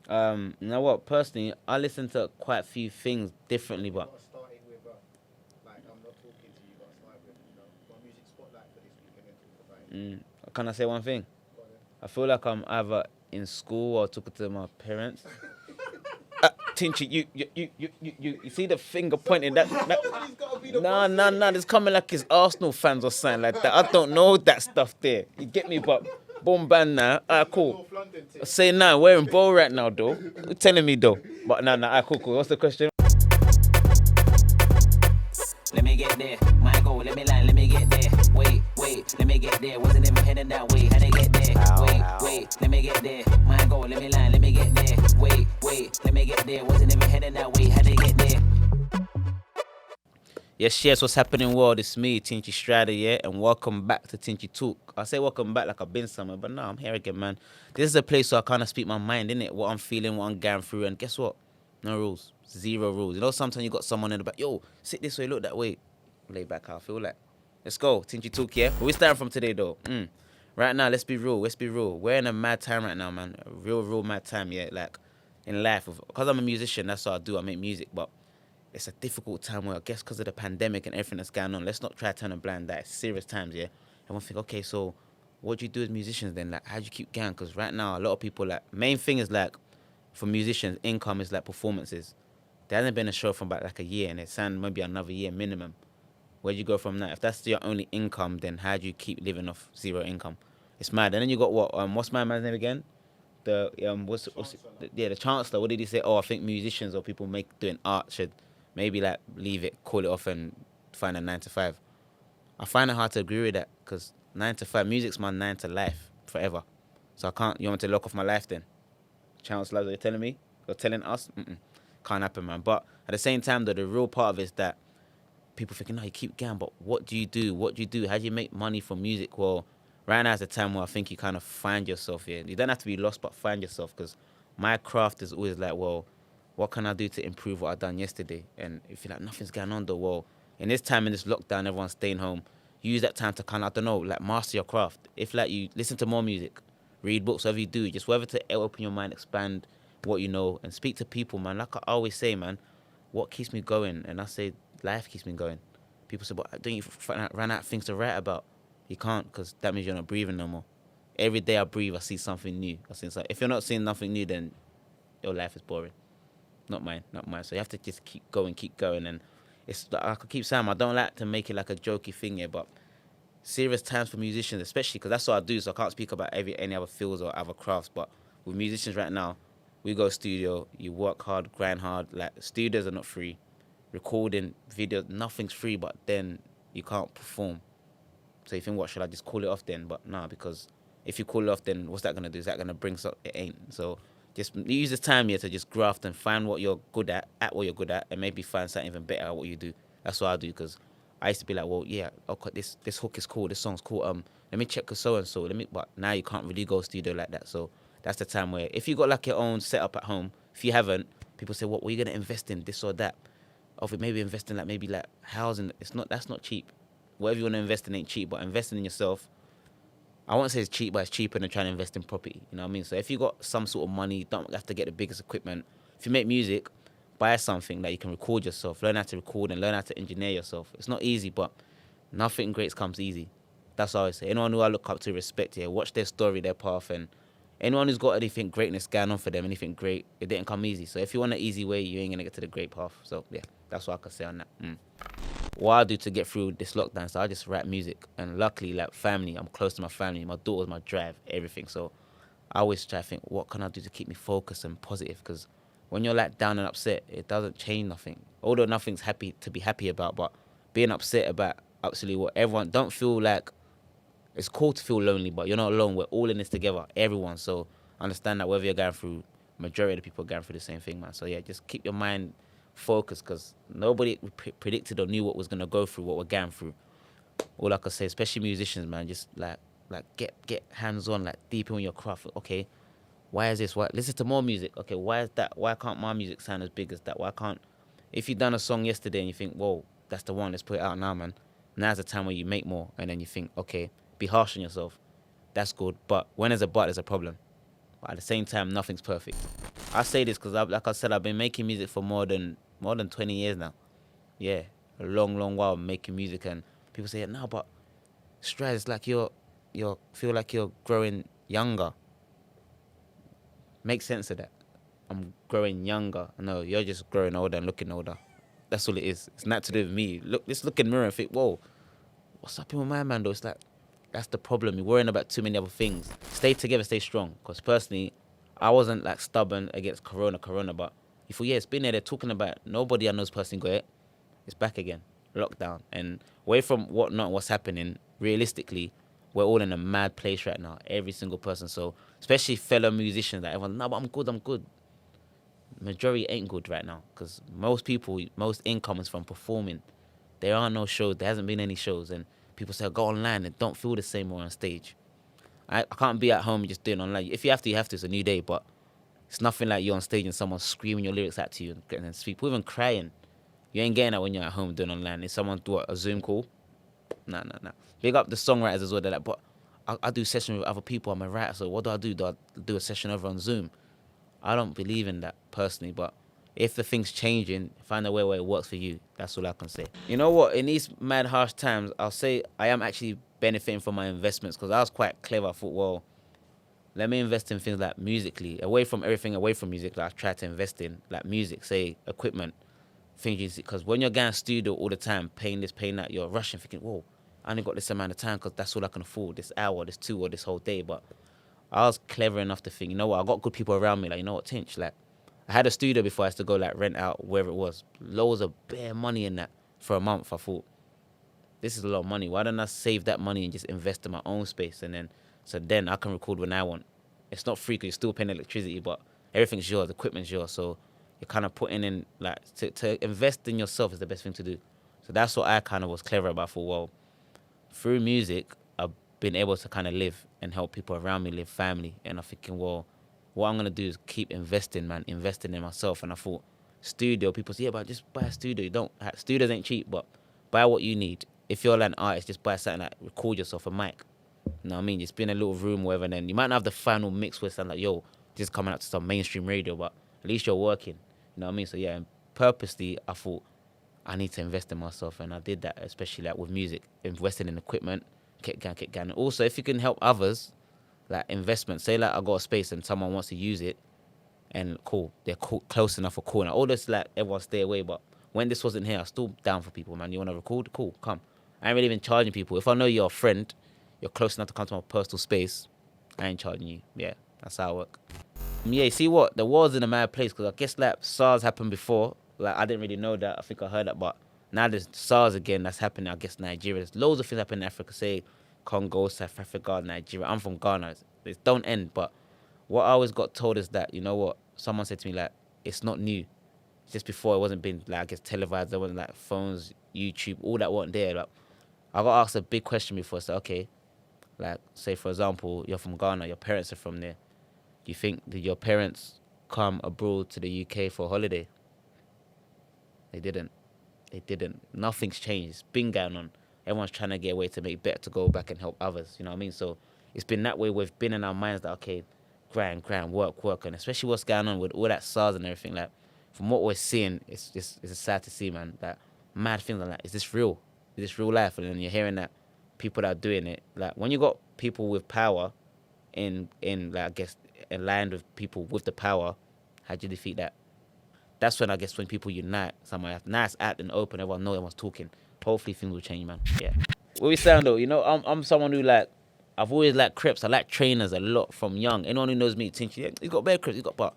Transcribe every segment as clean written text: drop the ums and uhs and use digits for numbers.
You know what? Personally, I listen to quite a few things differently, You but got to start it with, like, I'm not talking to you, you got to start with, my music spotlight for this week and then talk about it. mm, can I say one thing? Go on then. I feel like I'm either in school or talking to my parents. Tinchy, you see the finger pointing that Somebody's got to be the nah, boss nah, here. nah. It's coming like it's Arsenal fans or something like that. I don't know that stuff there. You get me? But boom, band now. Alright, cool. North London team. Say nah, we're in bowl right now, though. You're telling me though. But nah, nah. Alright, cool. What's the question? Let me get there. My goal, let me land, let me get there. Wait, let me get there. Wasn't even heading that way. How they get there? Wait, let me get there. My goal, let me land, let me get there. Wait, let me get there. Wasn't even heading that way. How they get there? Yes, what's happening, world? It's me, Tinchy Strider, yeah, and welcome back to Tinchy Talk. I say welcome back like I've been somewhere, but no, I'm here again, man. This is a place where I kind of speak my mind, innit? What I'm feeling, what I'm going through, and guess what? No rules. Zero rules. You know, sometimes you got someone in the back, yo, sit this way, look that way. Lay back how I feel like. Let's go, Tinchy Talk, yeah? Where we starting from today, though? Right now, let's be real. We're in a mad time right now, man. A real mad time, yeah? Like, in life. Because I'm a musician, that's what I do. I make music, but it's a difficult time where I guess because of the pandemic and everything that's going on, let's not try to turn a blind eye. It's serious times, yeah? Everyone think, okay, so what do you do as musicians then? Like, how do you keep going? Because right now, a lot of people, like, main thing is, like, for musicians, income is, like, performances. There hasn't been a show for about, like, a year, and it's maybe another year minimum. Where do you go from that? If that's your only income, then how do you keep living off zero income? It's mad. And then you got what? What's my man's name again? The the chancellor. What did he say? Oh, I think musicians or people doing art should maybe like leave it, call it off, and find a 9 to 5. I find it hard to agree with that because 9 to 5, music's my 9 to life forever. So I can't. You want me to lock off my life then? Chancellor, you're telling me? You're telling us? Can't happen, man. But at the same time, though, the real part of it is that people thinking, no, you keep going, but what do you do? What do you do? How do you make money from music? Well, right now is the time where I think you kind of find yourself here. You don't have to be lost, but find yourself because my craft is always like, well, what can I do to improve what I done yesterday? And if you're like, nothing's going on though, well, in this time, in this lockdown, everyone's staying home, use that time to kind of, I don't know, like master your craft. If like you listen to more music, read books, whatever you do, just whatever to open your mind, expand what you know, and speak to people, man. Like I always say, man, what keeps me going? And I say, life keeps me going. People say, but don't you run out of things to write about? You can't, because that means you're not breathing no more. Every day I breathe, I see something new. If you're not seeing nothing new, then your life is boring. Not mine. So you have to just keep going. And it's like I could keep saying, I don't like to make it like a jokey thing here, but serious times for musicians, especially because that's what I do. So I can't speak about any other fields or other crafts. But with musicians right now, we go studio, you work hard, grind hard. Like studios are not free. Recording, videos, nothing's free, but then you can't perform. So you think, what, should I just call it off then? But nah, because if you call it off, then what's that going to do? Is that going to bring something? It ain't. So just use this time here to just graft and find what you're good at what you're good at, and maybe find something even better at what you do. That's what I do, because I used to be like, well, yeah, okay, this hook is cool, this song's cool. Let me check with so-and-so. But now you can't really go studio like that. So that's the time where if you got like your own setup at home, if you haven't, people say, what are you going to invest in, this or that? Or maybe invest in like housing. That's not cheap. Whatever you want to invest in ain't cheap, but investing in yourself, I won't say it's cheap, but it's cheaper than trying to invest in property. You know what I mean? So if you got some sort of money, you don't have to get the biggest equipment. If you make music, buy something that you can record yourself. Learn how to record and learn how to engineer yourself. It's not easy, but nothing great comes easy. That's what I always say. Anyone who I look up to, respect here, watch their story, their path, and anyone who's got anything greatness going on for them, anything great, it didn't come easy. So if you want an easy way, you ain't gonna get to the great path. So yeah, that's what I can say on that. What I do to get through this lockdown, so I just rap music, and luckily, like family, I'm close to my family. My daughter's my drive, everything. So I always try to think, what can I do to keep me focused and positive? Because when you're like down and upset, it doesn't change nothing. Although nothing's happy to be happy about, but being upset about absolutely what everyone, don't feel like, it's cool to feel lonely, but you're not alone. We're all in this together, everyone. So understand that whether you're going through, majority of the people are going through the same thing, man. So yeah, just keep your mind focused, because nobody predicted or knew what was going to go through, what we're going through. All I can say, especially musicians, man, just like get hands on, like deep in your craft. Okay, why is this? Why listen to more music? Okay, why is that? Why can't my music sound as big as that? Why can't? If you done a song yesterday and you think, whoa, that's the one, let's put it out now, man. Now's the time where you make more, and then you think, okay, be harsh on yourself. That's good, but when there's a but, there's a problem. But at the same time, nothing's perfect. I say this because, like I said, I've been making music for more than 20 years now. Yeah, a long while making music, and people say, no, but Strad, it's like you're feel like you're growing younger. Make sense of that. I'm growing younger. No, you're just growing older and looking older. That's all it is. It's not to do with me. Let's look in the mirror and think, whoa, what's up with my man though? It's like, that's the problem. You're worrying about too many other things. Stay together, stay strong. Because personally, I wasn't like stubborn against corona, but you thought, yeah, it's been there. They're talking about nobody I know's personally got it. It's back again. Lockdown. And away from what's happening, realistically, we're all in a mad place right now. Every single person. So, especially fellow musicians, like everyone, no, but I'm good. Majority ain't good right now. Because most income is from performing. There are no shows. There hasn't been any shows. And people say, go online. It don't feel the same way on stage. I can't be at home just doing online. If you have to, you have to. It's a new day. But it's nothing like you're on stage and someone's screaming your lyrics out to you and people even crying. You ain't getting that when you're at home doing online. If someone do a Zoom call, nah. Big up the songwriters as well. They're like, but I do sessions with other people. I'm a writer, so what do I do? Do I do a session over on Zoom? I don't believe in that personally, but if the thing's changing, find a way where it works for you. That's all I can say. You know what? In these mad harsh times, I'll say I am actually benefiting from my investments because I was quite clever. I thought, well, let me invest in things like musically, away from music that I try to invest in, like music, say equipment, things, because when you're going to studio all the time, paying this, paying that, you're rushing, thinking, whoa, I only got this amount of time because that's all I can afford, this hour, this 2 or this whole day. But I was clever enough to think, you know what, I got good people around me, like, you know what, Tinch, like, I had a studio before I used to go, like, rent out wherever it was. Loads of bare money in that for a month. I thought, this is a lot of money. Why don't I save that money and just invest in my own space? And then I can record when I want. It's not free because you're still paying electricity, but everything's yours, equipment's yours. So you're kind of putting in, like, to invest in yourself is the best thing to do. So that's what I kind of was clever about. For, well, through music, I've been able to kind of live and help people around me live, family. And I'm thinking, well, what I'm going to do is keep investing in myself. And I thought, studio, people say, yeah, but just buy a studio. Studios ain't cheap, but buy what you need. If you're like an artist, just buy something like record yourself, a mic. You know what I mean? Just be in a little room, whatever, and then you might not have the final mix where it's like, yo, just coming out to some mainstream radio, but at least you're working. You know what I mean? So yeah, and purposely, I thought I need to invest in myself, and I did that, especially like with music, investing in equipment, kept going. Also, if you can help others, like investment, say like I got a space and someone wants to use it, and cool, they're close enough for calling. All this, like, everyone stay away, but when this wasn't here, I was still down for people, man. You want to record? Cool, come. I ain't really even charging people. If I know you're a friend, you're close enough to come to my personal space, I ain't charging you. Yeah, that's how I work. Yeah, see what? The world's in a mad place because I guess like SARS happened before. Like, I didn't really know that. I think I heard that, but now there's SARS again that's happening. I guess Nigeria. There's loads of things happening in Africa. Say Congo, South Africa, Nigeria. I'm from Ghana. It don't end. But what I always got told is that, you know what? Someone said to me, like, it's not new. Just before, it wasn't being, like, I guess, televised. There wasn't like phones, YouTube, all that wasn't there. Like, I got asked a big question before. So okay, like, say for example, you're from Ghana. Your parents are from there. Do you think did your parents come abroad to the UK for a holiday? They didn't. Nothing's changed. It's been going on. Everyone's trying to get away to make better, to go back and help others. You know what I mean? So it's been that way. We've been in our minds that, okay, grind, work. And especially what's going on with all that SARS and everything, like, from what we're seeing, it's sad to see, man. That mad things like, is this real? Is this real life? And then you're hearing that people that are doing it. Like, when you got people with power in like, I guess, aligned with people with the power, how do you defeat that? That's when, I guess, when people unite, somewhere nice, out and open, everyone knows everyone's talking. Hopefully things will change, man. Yeah. What we saying though, you know, I'm someone who, like, I've always liked Creps. I like trainers a lot from young. Anyone who knows me, Tinchy, yeah, he's got bare Creps, but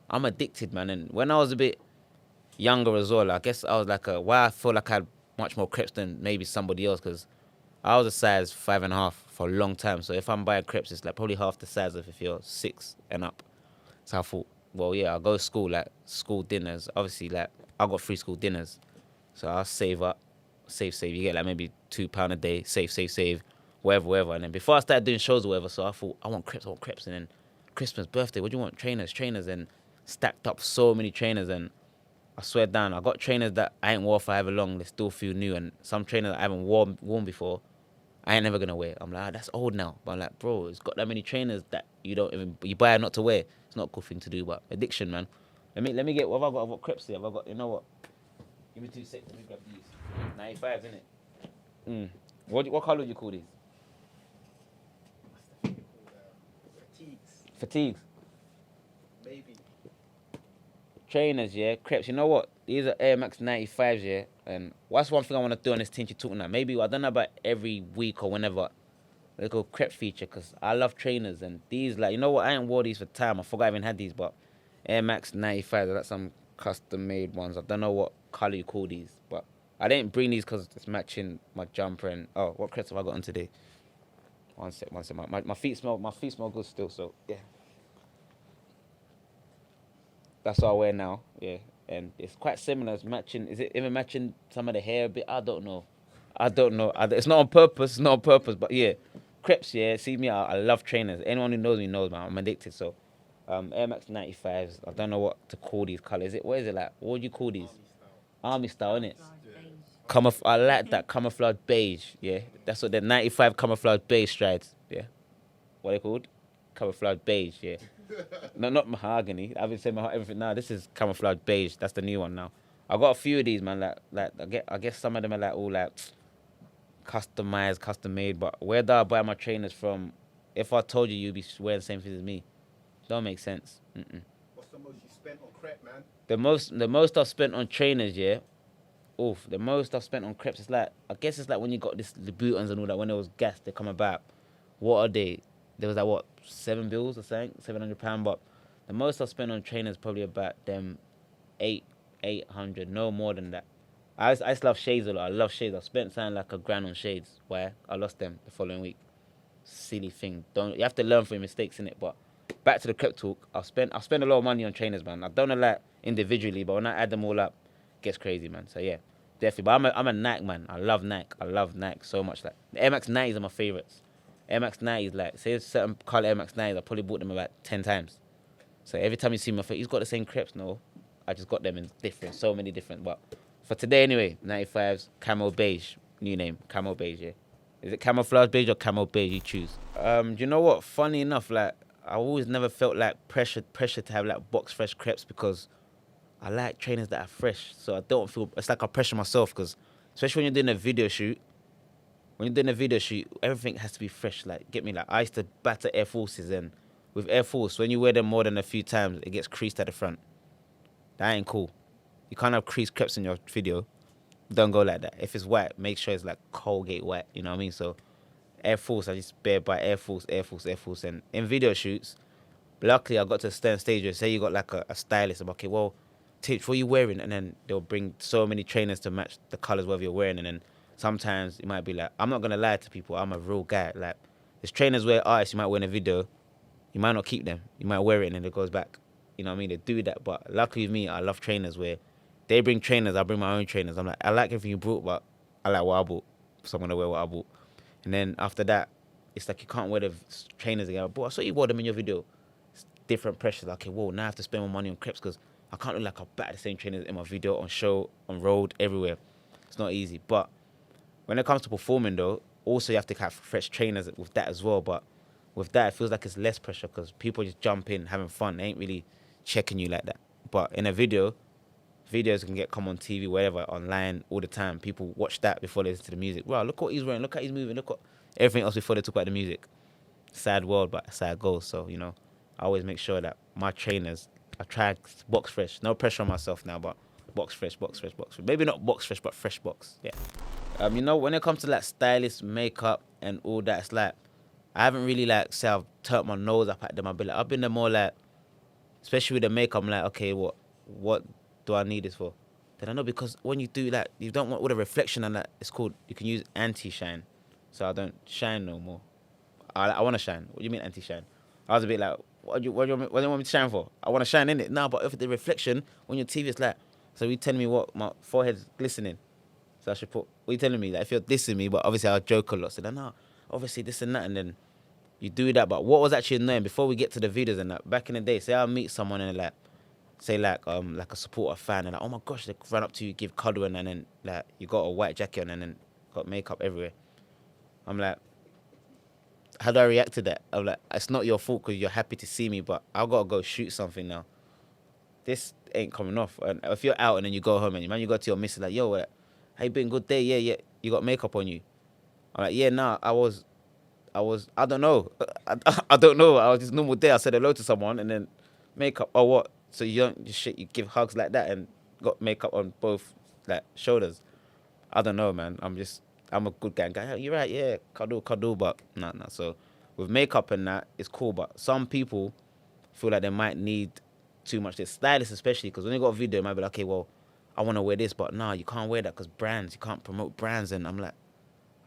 I'm addicted, man. And when I was a bit younger as well, I guess I was like why I feel like I had much more Creps than maybe somebody else, because I was a size 5.5 for a long time. So if I'm buying Creps, it's like probably half the size of if you're 6 and up. So I thought, well, yeah, I'll go to school, like school dinners. Obviously, like, I got free school dinners. So I'll save up, save. You get like maybe £2 a day, save, whatever. And then before I started doing shows or whatever, so I thought, I want Creps. And then Christmas, birthday, what do you want? Trainers. And stacked up so many trainers. And I swear down, I got trainers that I ain't wore for however long. They still feel new. And some trainers that I haven't worn before, I ain't never going to wear. I'm like, that's old now. But I'm like, bro, it's got that many trainers that you buy not to wear. It's not a cool thing to do, but addiction, man. Let me get, what have I got? I've got Creps here. Have I got, you know what? Give me 2 seconds, let me grab these. 95s, innit? What colour would you call these? What's the thing called? Fatigues. Fatigues. Maybe. Trainers, yeah, Creps. You know what? These are Air Max 95s, yeah. And what's one thing I want to do on this Tinchy Talk now? Maybe, I don't know about every week or whenever, they go Crep feature, because I love trainers. And these, like, you know what? I ain't wore these for time. I forgot I even had these, but Air Max 95s, that's some custom made ones. I don't know what colour you call these, but I didn't bring these because it's matching my jumper. And what Creps have I got on today? One sec. My feet smell good still, so yeah. That's what I wear now, yeah. And it's quite similar. It's matching. Is it even matching some of the hair a bit? I don't know. It's not on purpose. But yeah, Creps. Yeah. See me. I love trainers. Anyone who knows me knows, man. I'm addicted. So, Air Max 95s. I don't know what to call these colors. What is it like? What would you call these? Army style, innit? I like that camouflage beige. Yeah. That's what the 95 camouflage beige strides. Yeah. What are they called? Camouflage beige. Yeah. No, not mahogany. I've been saying everything. Now this is camouflage beige. That's the new one now. I got a few of these, man. Like I guess some of them are like all like customized, custom made. But where do I buy my trainers from? If I told you, you'd be wearing the same thing as me. Don't make sense. What's the most you spent on Crep, man? The most I've spent on trainers, yeah. Oof. The most I've spent on Creps. It's like, I guess it's like when you got the Louboutins and all that. When there was gas, they come about. What are they? There was like what, £7 or something, £700. But the most I spent on trainers probably about them 800, no more than that. I just love shades a lot. I love shades. I spent something like £1,000 on shades. Why? I lost them the following week. Silly thing. You have to learn from your mistakes, innit? But back to the Crep talk. I spent a lot of money on trainers, man. I don't know like individually, but when I add them all up, it gets crazy, man. So yeah, definitely. But I'm a Nike man. I love Nike so much. Like the Air Max 90s are my favorites. Air Max 90s, like, say certain colour Air Max 90s, I probably bought them about 10 times. So every time you see my face, he's got the same Creps, no? I just got them in so many different. But for today anyway, 95s, camo beige, new name, camo beige, yeah. Is it camouflage beige or camo beige? You choose. Do you know what? Funny enough, like, I always never felt like pressure to have like box fresh Creps because I like trainers that are fresh. So I don't feel, it's like I pressure myself because, especially when you're doing a video shoot, everything has to be fresh. Like, get me, like, I used to batter Air Forces, and with Air Force, when you wear them more than a few times, it gets creased at the front. That ain't cool. You can't have creased Creps in your video. Don't go like that. If it's white, make sure it's like Colgate white. You know what I mean? So, Air Force, I just bear by Air Force. And in video shoots, luckily I got to a certain stage where, say you got like a stylist, I'm okay, well, Titch, what are you wearing? And then they'll bring so many trainers to match the colours whatever you're wearing, and then sometimes it might be like, I'm not going to lie to people, I'm a real guy. Like, there's trainers where artists you might wear in a video, you might not keep them. You might wear it and then it goes back. You know what I mean? They do that. But luckily with me, I love trainers where they bring trainers, I bring my own trainers. I'm like, I like everything you brought, but I like what I bought. So I'm going to wear what I bought. And then after that, it's like you can't wear the trainers again. But I saw you wore them in your video. It's different pressures. Like, okay, whoa, now I have to spend more money on Creps because I can't look like I batter the same trainers in my video, on show, on road, everywhere. It's not easy. But when it comes to performing, though, also you have to have fresh trainers with that as well. But with that, it feels like it's less pressure because people just jump in, having fun. They ain't really checking you like that. But in a video, videos can come on TV, wherever, online, all the time. People watch that before they listen to the music. Wow, look what he's wearing. Look how he's moving. Look what everything else before they talk about the music. Sad world, but sad goals. So, you know, I always make sure that my trainers, I try box fresh. No pressure on myself now, but box fresh. Maybe not box fresh, but fresh box. Yeah. You know, when it comes to like stylist, makeup, and all that, it's like I haven't really like say I've turned my nose up at them. I've been there more like, especially with the makeup, I'm like, okay, what do I need this for? Then I know because when you do that, you don't want all the reflection and that. It's called, you can use anti-shine, so I don't shine no more. I want to shine. What do you mean anti-shine? I was a bit like, what do you want me to shine for? I want to shine in it. No, but if the reflection on your TV is like, so you telling me what my forehead's glistening. So I should put, what are you telling me? Like, if you're dissing me, but obviously I joke a lot. So then, no, obviously this and that. And then you do that. But what was actually annoying, before we get to the videos and that, back in the day, say I meet someone and like, say like a supporter fan, and like, oh my gosh, they run up to you, give cuddle, and then like you got a white jacket on and then got makeup everywhere. I'm like, how do I react to that? I'm like, it's not your fault because you're happy to see me, but I gotta go shoot something now. This ain't coming off. And if you're out and then you go home and you go to your missus like, yo, how you been? Good day? Yeah, yeah. You got makeup on you? I'm like, yeah, nah. I don't know. I don't know. I was just normal day. I said hello to someone and then makeup or what? So you don't just shit. You give hugs like that and got makeup on both like shoulders. I don't know, man. I'm a good guy. Guy, you're right. Yeah, cuddle, but nah. So with makeup and that, it's cool. But some people feel like they might need too much. The stylists especially, because when they got a video, they might be like, okay, well, I want to wear this, but nah, you can't wear that because brands. You can't promote brands, and I'm like,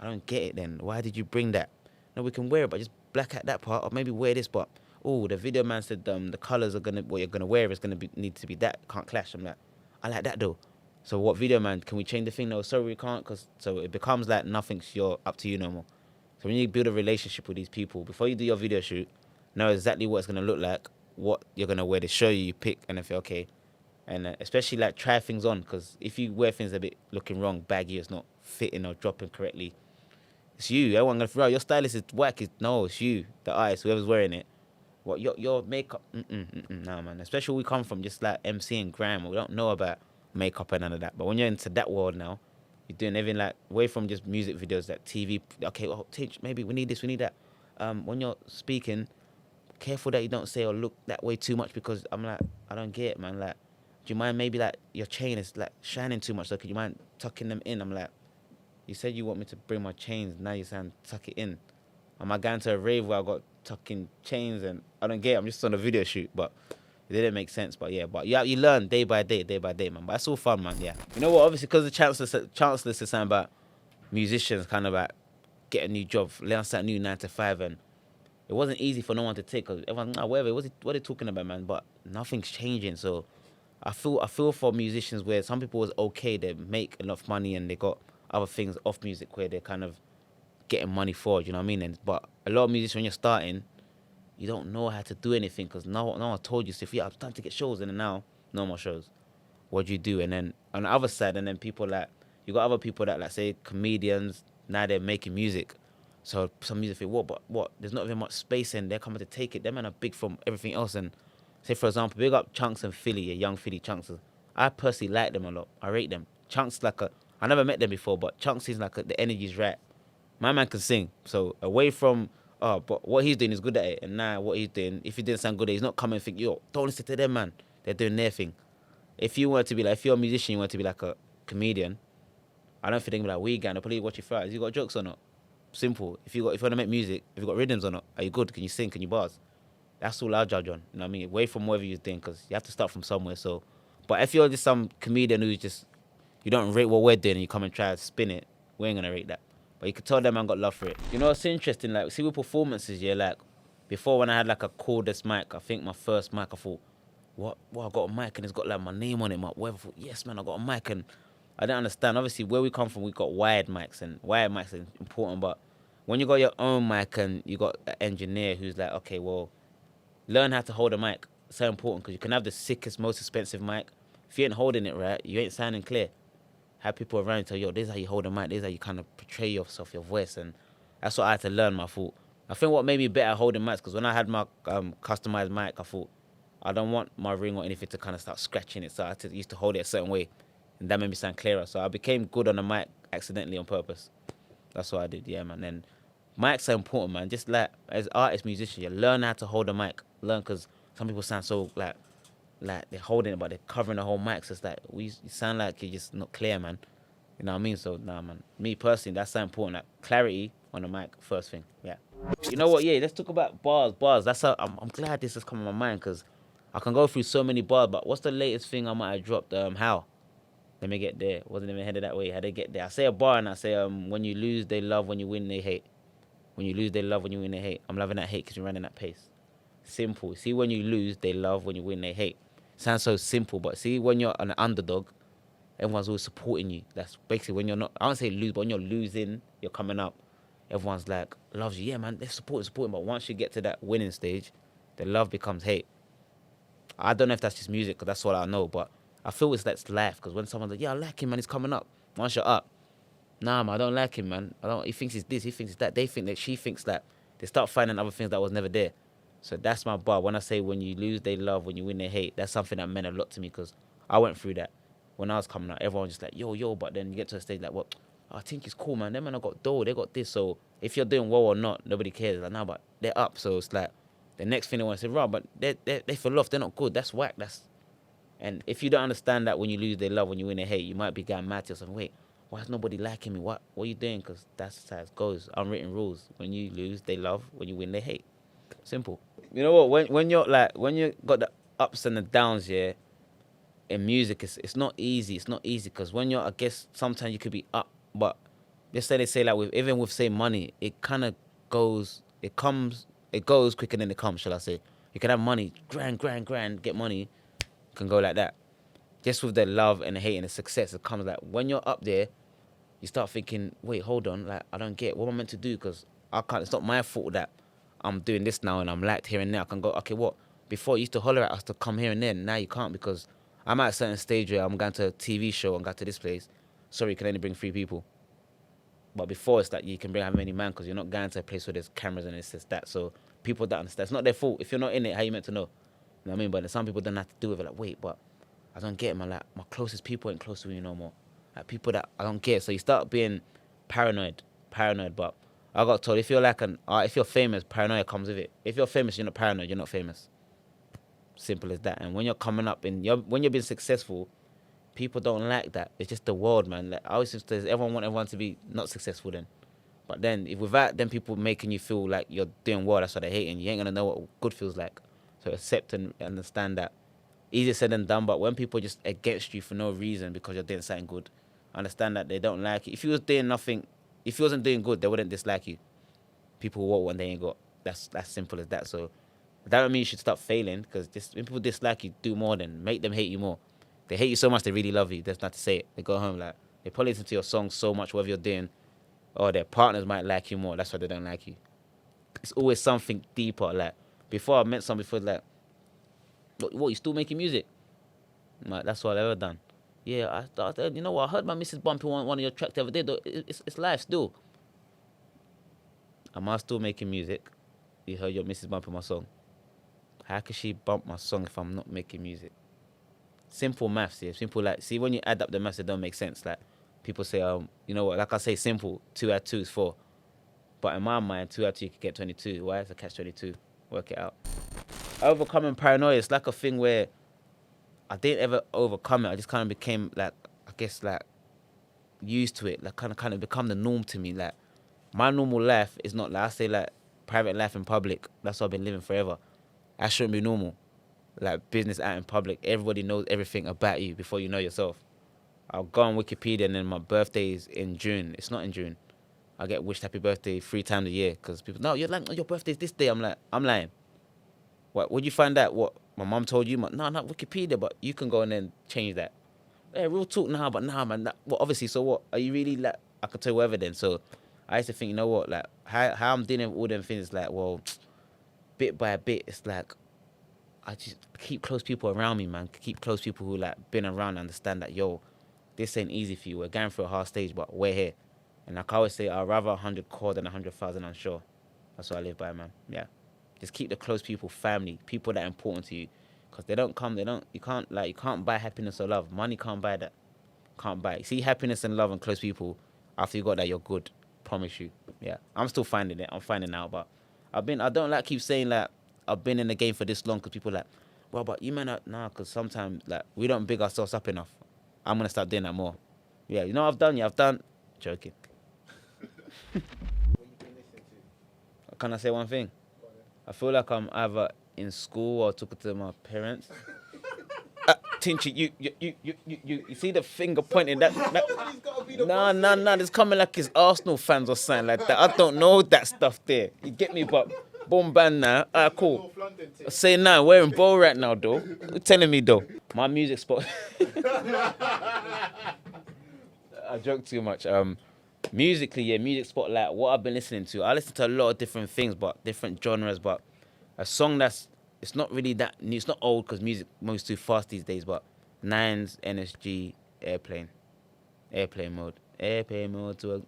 I don't get it. Then why did you bring that? No, we can wear it, but just black out that part, or maybe wear this. But the video man said the colors are gonna what you're gonna wear is gonna need to be that. Can't clash. I'm like, I like that though. So what video man? Can we change the thing? No, sorry, we can't. So it becomes like nothing's up to you no more. So when you build a relationship with these people before you do your video shoot, know exactly what it's gonna look like, what you're gonna wear. They show you, you pick, and if you're okay, and especially like try things on, because if you wear things a bit looking wrong, baggy, it's not fitting or dropping correctly, it's you. Everyone gonna throw out your stylist is whack. No, it's you, the artist, whoever's wearing it. What your makeup? Nah, man. Especially we come from just like MC and grime. We don't know about makeup and none of that. But when you're into that world now, you're doing everything like away from just music videos, like TV. Okay, well, maybe we need this, we need that. When you're speaking, careful that you don't say or look that way too much, because I'm like, I don't get it, man. Like, do you mind maybe like your chain is like shining too much? So could you mind tucking them in? I'm like, you said you want me to bring my chains. Now you're saying tuck it in. Am I going to a rave where I got tucking chains? And I don't get it. I'm just on a video shoot, but it didn't make sense. But yeah, you learn day by day, man. But it's all fun, man. Yeah. You know what? Obviously, because the chancellor said something about musicians kind of like get a new job, learn something new 9 to 5, and it wasn't easy for no one to take. Cause everyone, whatever. What are they talking about, man? But nothing's changing. So I feel for musicians where some people was okay, they make enough money and they got other things off music where they're kind of getting money for, you know what I mean? But a lot of musicians, when you're starting, you don't know how to do anything because no one told you. So if I'm starting to get shows, and then now no more shows. What do you do? And then on the other side, and then people like, you got other people that like say comedians, now they're making music. So some music think, what? There's not even much space and they're coming to take it. Them men are big from everything else. And say for example, big up Chunks and Philly, young Philly Chunks. I personally like them a lot. I rate them. Chunks I never met them before, but Chunks seems like the energy's right. My man can sing. So away from, but what he's doing is good at it. And now what he's doing, if he didn't sound good at it, he's not coming and think, yo, don't listen to them, man. They're doing their thing. If you want to be like, if you're a musician, you want to be like a comedian, I don't think they're like, we gang, they'll probably watch you fry. Has you got jokes or not? Simple. If you want to make music, if you got rhythms or not, are you good? Can you sing? Can you bars? That's all I'll judge on. You know what I mean? Away from whatever you're doing, because you have to start from somewhere. So, but if you're just some comedian who's just, you don't rate what we're doing and you come and try to spin it, we ain't gonna rate that. But you could tell them I got love for it. You know, it's interesting. Like, see with performances, yeah. Like, before when I had like a cordless mic, I think my first mic, I thought, what? I got a mic and it's got like my name on it. Whatever. I thought, yes, man, I got a mic, and I didn't understand. Obviously, where we come from, we got wired mics, and wired mics are important. But when you got your own mic and you got an engineer who's like, okay, well, learn how to hold a mic. It's so important, because you can have the sickest, most expensive mic. If you ain't holding it right, you ain't sounding clear. Have people around you tell you, yo, this is how you hold a mic, this is how you kind of portray yourself, your voice, and that's what I had to learn, I thought. I think what made me better at holding mics, because when I had my customized mic, I thought, I don't want my ring or anything to kind of start scratching it, so I used to hold it a certain way, and that made me sound clearer. So I became good on the mic accidentally on purpose. That's what I did, yeah, man. And mics are important, man. Just like as artists, musicians, you learn how to hold a mic. Learn, because some people sound so like they're holding it, but they're covering the whole mic. So it's like, you sound like you're just not clear, man. You know what I mean? So, nah, man. Me personally, that's so important. Like, clarity on the mic, first thing. Yeah. You know what? Yeah, let's talk about bars. That's how I'm glad this has come in my mind, because I can go through so many bars. But what's the latest thing I might have dropped? How? Let me get there. Wasn't even headed that way. How they get there? I say a bar and I say, when you lose, they love. When you win, they hate. When you lose, they love. When you win, they hate. I'm loving that hate because you're running that pace. Simple. See, when you lose, they love. When you win, they hate. Sounds so simple, but see, when you're an underdog, everyone's always supporting you. That's basically when you're not, I don't say lose, but when you're losing, you're coming up, everyone's like, loves you. Yeah, man, they're supporting. But once you get to that winning stage, the love becomes hate. I don't know if that's just music, because that's all I know, but I feel that's life, because when someone's like, yeah, I like him, man, he's coming up. Once you're up, nah, man, I don't like him, man. He thinks he's this, he thinks he's that. They think that she thinks that they start finding other things that was never there. So that's my bar. When I say when you lose, they love. When you win, they hate. That's something that meant a lot to me because I went through that. When I was coming out, everyone was just like, yo. But then you get to a stage like, what? Oh, I think it's cool, man. Them man, I got dough. They got this. So if you're doing well or not, nobody cares. Like, no, but they're up. So it's like the next thing they want to say, right, but they fell off. They're not good. That's whack. And if you don't understand that when you lose, they love. When you win, they hate. You might be getting mad to yourself. Wait, why is nobody liking me? What are you doing? Because that's how it goes. Unwritten rules. When you lose, they love. When you win, they hate. Simple. You know what? When you're when you got the ups and the downs, yeah, in music, it's not easy. It's not easy because when I guess sometimes you could be up, but just say they say like even with say money, it kind of goes, it goes quicker than it comes. Shall I say? You can have money, grand, get money, can go like that. Just with the love and the hate and the success, it comes like when you're up there, you start thinking, wait, hold on, like I don't get what am I meant to do because I can't. It's not my fault that I'm doing this now and I'm liked here and there. I can go, okay, what? Before you used to holler at us to come here and there. Now you can't because I'm at a certain stage where I'm going to a TV show and got to this place. Sorry, you can only bring 3 people. But before it's like you can bring how many man because you're not going to a place where there's cameras and it's that. So people don't understand. It's not their fault. If you're not in it, how you meant to know? You know what I mean? But some people don't have to do it. Like, wait, but I don't get it, man. Like, my closest people ain't close to you no more. Like, people that I don't get. So you start being paranoid. But I got told if you're famous, paranoia comes with it. If you're famous, you're not paranoid. You're not famous. Simple as that. And when you're coming up and when you're being successful, people don't like that. It's just the world, man. Like, I always say, everyone want everyone to be not successful then. But then, if without them people making you feel like you're doing well, that's what they hate, and you ain't gonna know what good feels like. So accept and understand that. Easier said than done, but when people just against you for no reason because you're doing something good, understand that they don't like it. If you was doing nothing, if you wasn't doing good, they wouldn't dislike you. People want what they ain't got. That's simple as that. So that don't mean you should stop failing because when people dislike you, do more than make them hate you more. They hate you so much they really love you. That's not to say it. They go home like they probably listen to your songs so much, whatever you're doing, or their partners might like you more. That's why they don't like you. It's always something deeper. Like before I met someone before, like, what you still making music? Like, that's all I've ever done. Yeah, you know what? I heard my Mrs. Bumpy one of your tracks the other day. Though it's live still. Am I still making music? You heard your Mrs. Bumpy my song. How can she bump my song if I'm not making music? Simple maths, yeah. Simple, like, see, when you add up the maths, it don't make sense. Like, people say, you know what, like I say, simple, 2 add 2 is 4. But in my mind, 2 add 2, you can get 22. Why is it catch 22? Work it out. Overcoming paranoia, it's like a thing where I didn't ever overcome it. I just kind of became, like, I guess, like, used to it. Like, kind of become the norm to me. Like, my normal life is not, like, I say, like, private life in public. That's what I've been living forever. That shouldn't be normal. Like, business out in public, everybody knows everything about you before you know yourself. I'll go on Wikipedia and then my birthday is in June. It's not in June. I get wished happy birthday 3 times a year because people, no, you're like, your birthday's this day. I'm like, I'm lying. What? Would you find out what my mum told you? No, not Wikipedia, but you can go and then change that. Yeah, real talk now, but nah, man. Well, obviously, so what? Are you really like? I could tell you whatever then. So I used to think, you know what? Like how I'm dealing with all them things. Like, well, bit by bit, it's like I just keep close people around me, man. Keep close people who like been around and understand that, yo, this ain't easy for you. We're going through a hard stage, but we're here. And like I always say, I'd rather 100 core than 100,000 unsure. That's what I live by, man. Yeah. Just keep the close people, family, people that are important to you. Because you can't buy happiness or love. Money can't buy that. Can't buy it. See happiness and love and close people, after you got that, you're good. Promise you. Yeah. I'm still finding it. I'm finding out, but I don't like keep saying like, I've been in the game for this long because people are like, well, but you man, nah, because sometimes like we don't big ourselves up enough. I'm going to start doing that more. Yeah, you know what I've done? Yeah, I've done. Joking. What you been listening to? Can I say one thing? I feel like I'm either in school or talking to my parents. Tinchy, you see the finger pointing that nah, it's coming like it's Arsenal fans or something like that. I don't know that stuff there. You get me? But boom band now. Alright, cool. Say now, we're in Bow right now though. You're telling me though. My music spot. I joke too much. Musically, yeah, music spotlight. What I've been listening to, I listen to a lot of different things, but different genres. But a song it's not really that new. It's not old because music moves too fast these days. But Nines, NSG, airplane mode to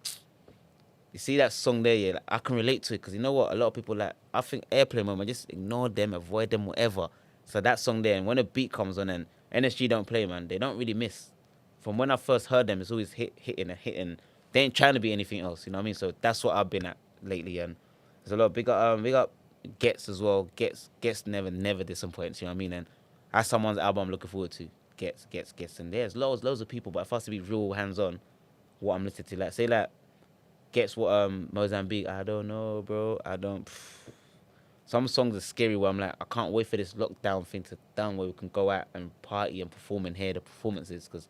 a You see that song there, yeah, like, I can relate to it because you know what? A lot of people like, I think airplane mode, man, just ignore them, avoid them, whatever. So that song there, and when a beat comes on and NSG don't play, man, they don't really miss. From when I first heard them, it's always hitting. They ain't trying to be anything else, you know what I mean? So that's what I've been at lately, and there's a lot of big up Gets as well. Gets never disappoints, you know what I mean? And that's someone's album I'm looking forward to. Gets, and there's loads of people, but if I was to be real hands on, what I'm listening to, like say like. Gets what Mozambique. I don't know, bro. I don't. Some songs are scary where I'm like, I can't wait for this lockdown thing to down where we can go out and party and perform and hear the performances because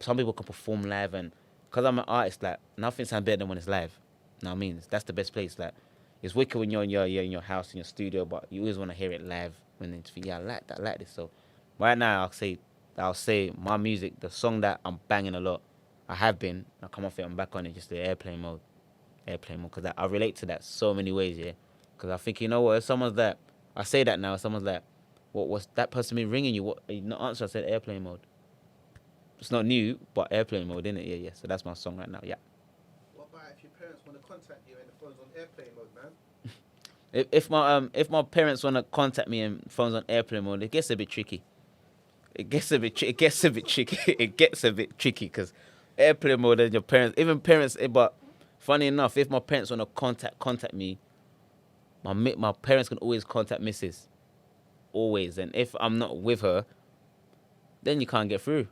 some people can perform live and because I'm an artist, like nothing sounds better than when it's live. You know what I mean? That's the best place. Like it's wicked when you're in your house in your studio, but you always want to hear it live when you think, yeah, I like that, I like this. So right now I'll say my music, the song that I'm banging a lot, I come off it, I'm back on it, just the airplane mode because I relate to that so many ways, yeah. Because I think, you know what, if someone's like, I say that now, someone's like, what's that person been ringing you? What? You not answer, I said airplane mode. It's not new, but airplane mode, innit? Yeah. So that's my song right now, yeah. What about if your parents want to contact you and the phone's on airplane mode, man? If my parents want to contact me and phone's on airplane mode, it gets a bit tricky. It gets a bit tricky because airplane mode and your parents, even parents, but funny enough, if my parents want to contact me, my parents can always contact missus. Always. And if I'm not with her, then you can't get through.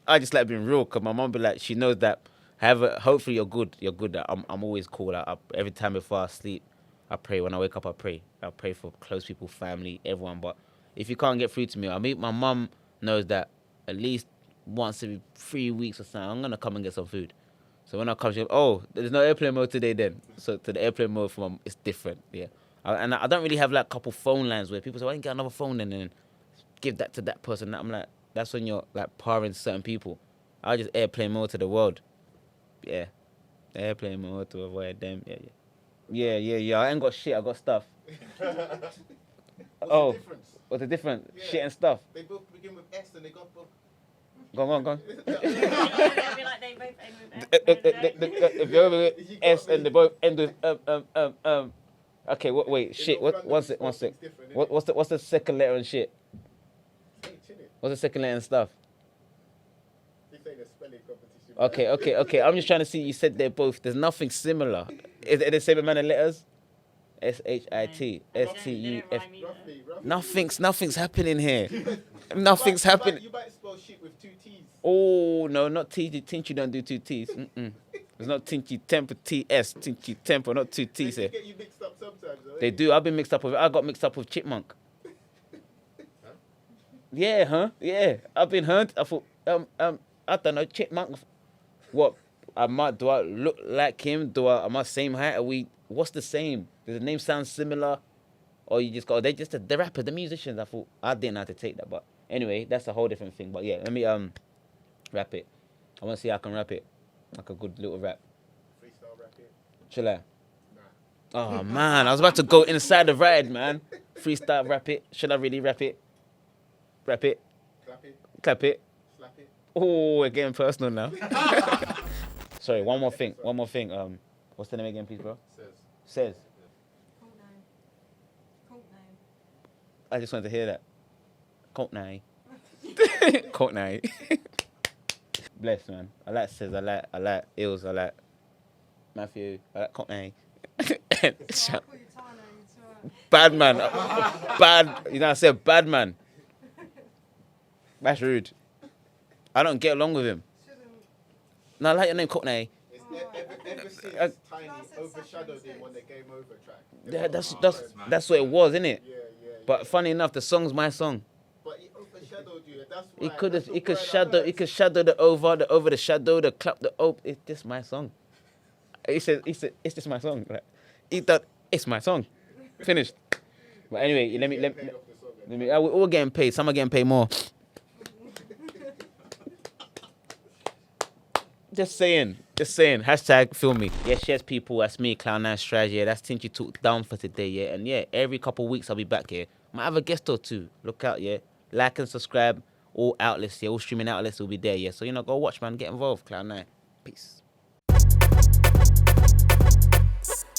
I just like being real because my mom be like, she knows that, hopefully you're good. That I'm always cool. Every time before I sleep, I pray. When I wake up, I pray. I pray for close people, family, everyone. But if you can't get through to me, my mom knows that at least once every 3 weeks or something, I'm going to come and get some food. So when I come, she goes, there's no airplane mode today then. So to the airplane mode for mom, it's different, yeah. And I don't really have like a couple phone lines where people say, why didn't you get another phone then and give that to that person? I'm like, that's when you're like powering certain people. I just airplane mode to the world. Yeah. Airplane mode to avoid them. Yeah. I ain't got shit, I got stuff. What's the difference? What's the difference? Yeah. Shit and stuff. They both begin with S and they got both. Go on. It'll be like they both end with S. If you're over with S and they both end with Okay, wait, shit. One sec. What's the second letter and shit? What's the second letter and stuff? This ain't a spelling competition. Okay. I'm just trying to see. You said they're both. There's nothing similar. Is it the same amount of letters? SHIT STUF. Roughly. Nothing's happening here. Nothing's happening. You might spell shit with 2 T's. Oh no, not Tinchy. Tinchy don't do 2 T's. There's not Tinchy Temper TS. Tinchy Temper, not 2 T's here. They get you mixed up sometimes. Though, They do. I've been mixed up with. I got mixed up with Chipmunk. Yeah, huh? Yeah, I've been hurt. I thought, I don't know, Chipmunk. What? Do I look like him? Am I same height? What's the same? Does the name sound similar? Or you just go, they're just the rapper, the musicians. I thought, I didn't have to take that. But anyway, that's a whole different thing. But yeah, let me rap it. I want to see how I can rap it. Like a good little rap. Freestyle rap it. Shall I? Nah. Oh, man. I was about to go inside the ride, man. Freestyle rap it. Should I really rap it? Rap it. Clap it. Clap it. Slap it. Oh, we're getting personal now. Sorry, one more thing. What's the name again, please, bro? Says. Cool name. I just wanted to hear that. Courtney. Courtney. Bless, man. I like Says. I like Ills. I like Matthew. I like Courtney. Bad man. Bad. You know what I said? Bad man. That's rude. I don't get along with him. No, I like your name, Courtney. It's ever since Tiny overshadowed him on the Game Over track. Yeah, that's what it was, innit? Yeah. But funny enough, the song's my song. But he overshadowed you. That's why. He could shadow the over the shadow, the clap, the ope. It's just my song. He said, it's just my song. Like, he thought it's my song. Finished. But anyway, let me. We're all getting paid. Some are getting paid more. Just saying. Hashtag film me. Yes, people. That's me, Clown9 Strategy. Yeah, that's Tinchy Talk down for today, yeah. And yeah, every couple of weeks I'll be back here. Might have a guest or two. Look out, yeah. Like and subscribe. All outlets, yeah. All streaming outlets will be there, yeah. So, go watch, man. Get involved, Clown9. Peace.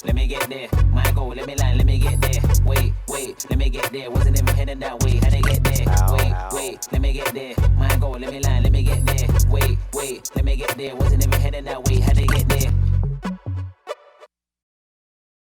let me get there. My goal, let me lie, let me get there. Wait, let me get there. Wasn't even heading that way, how'd I get there? Wait, let me get there. My goal, let me lie, let me get there. Wait, let me get there. Wasn't even heading that way, how'd I get there?